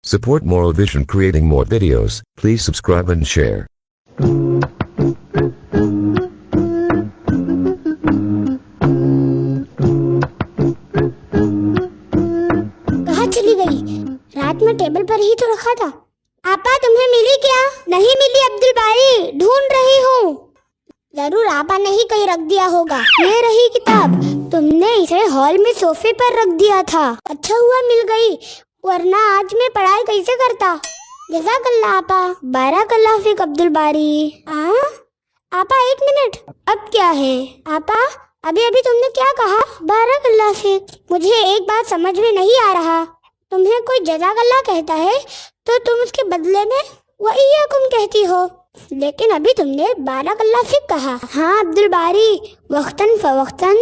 Support Moral Vision creating more videos. Please subscribe and share. कहाँ चली गई? रात में टेबल पर ही तो रखा था। आपा तुम्हें मिली क्या? नहीं मिली अब्दुल बारी, ढूंढ रही हूँ। जरूर आपा ने ही कहीं रख दिया होगा। ये रही किताब, तुमने इसे हॉल में सोफे पर रख दिया था। अच्छा हुआ मिल गई, वरना आज मैं पढ़ाई कैसे करता। जज़ाकल्लाह आपा। बारकल्लाह फीक अब्दुल बारी। आपा एक मिनट, अब क्या है? आपा अभी अभी तुमने क्या कहा? बारकल्लाह फीक। मुझे एक बात समझ में नहीं आ रहा। तुम्हें कोई जज़ाकल्लाह कहता है तो तुम उसके बदले में वइयकुम कहती हो, लेकिन अभी तुमने बारकल्लाह फीक कहा। हाँ अब्दुल बारी, वक्तन फवक्तन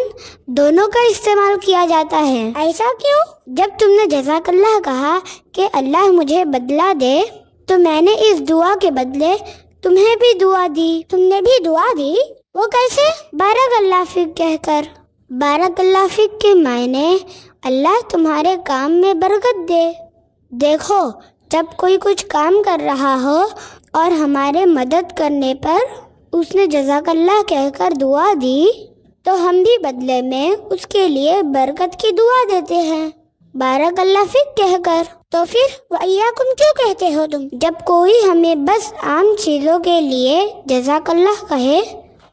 दोनों का इस्तेमाल किया जाता है। ऐसा क्यों? जब तुमने जज़ाकल्लाह कहा कि अल्लाह मुझे बदला दे, तो मैंने इस दुआ के बदले तुम्हें भी दुआ दी। तुमने भी दुआ दी? वो कैसे? बारकल्लाह फीक कहकर। बारकल्लाह फीक के मायने अल्लाह तुम्हारे काम में बरकत दे। देखो, जब कोई कुछ काम कर रहा हो और हमारे मदद करने पर उसने जज़ाकल्लाह कहकर दुआ दी, तो हम भी बदले में उसके लिए बरकत की दुआ देते हैं बारकल्लाह फीक कहकर। तो फिर वइयकुम क्यों कहते हो तुम? जब कोई हमें बस आम चीज़ों के लिए जज़ाकल्लाह कहे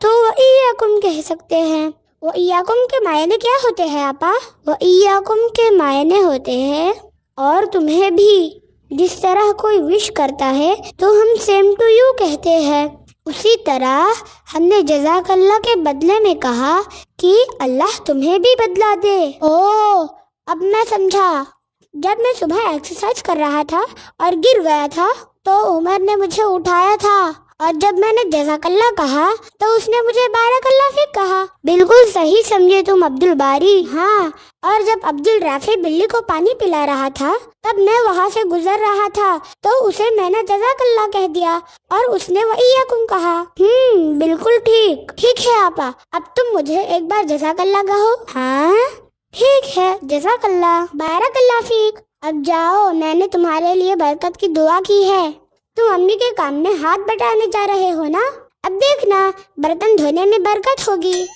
तो वइयकुम कह सकते हैं। वइयकुम के मायने क्या होते हैं आपा? वइयकुम के मायने होते हैं और तुम्हें भी। जिस तरह कोई विश करता है तो हम सेम टू यू कहते हैं, उसी तरह हमने जज़ाकल्लाह के बदले में कहा कि अल्लाह तुम्हें भी बदला दे। ओह, अब मैं समझा। जब मैं सुबह एक्सरसाइज कर रहा था और गिर गया था तो उमर ने मुझे उठाया था, और जब मैंने जज़ाकल्लाह कहा तो उसने मुझे बारकल्लाह फीक कहा। बिल्कुल सही समझे तुम अब्दुल बारी। हाँ, और जब अब्दुल राफी बिल्ली को पानी पिला रहा था तब मैं वहाँ से गुजर रहा था तो उसे मैंने जज़ाकल्लाह कह दिया और उसने वइयकुम कहा। बिल्कुल ठीक। ठीक है आपा, अब तुम मुझे एक बार जज़ाकल्लाह कहो। हाँ ठीक है, जज़ाकल्लाह। बारकल्लाह फीक। अब जाओ, मैंने तुम्हारे लिए बरकत की दुआ की है। तुम अम्मी के काम में हाथ बटाने जा रहे हो ना? अब देखना, बर्तन धोने में बरकत होगी।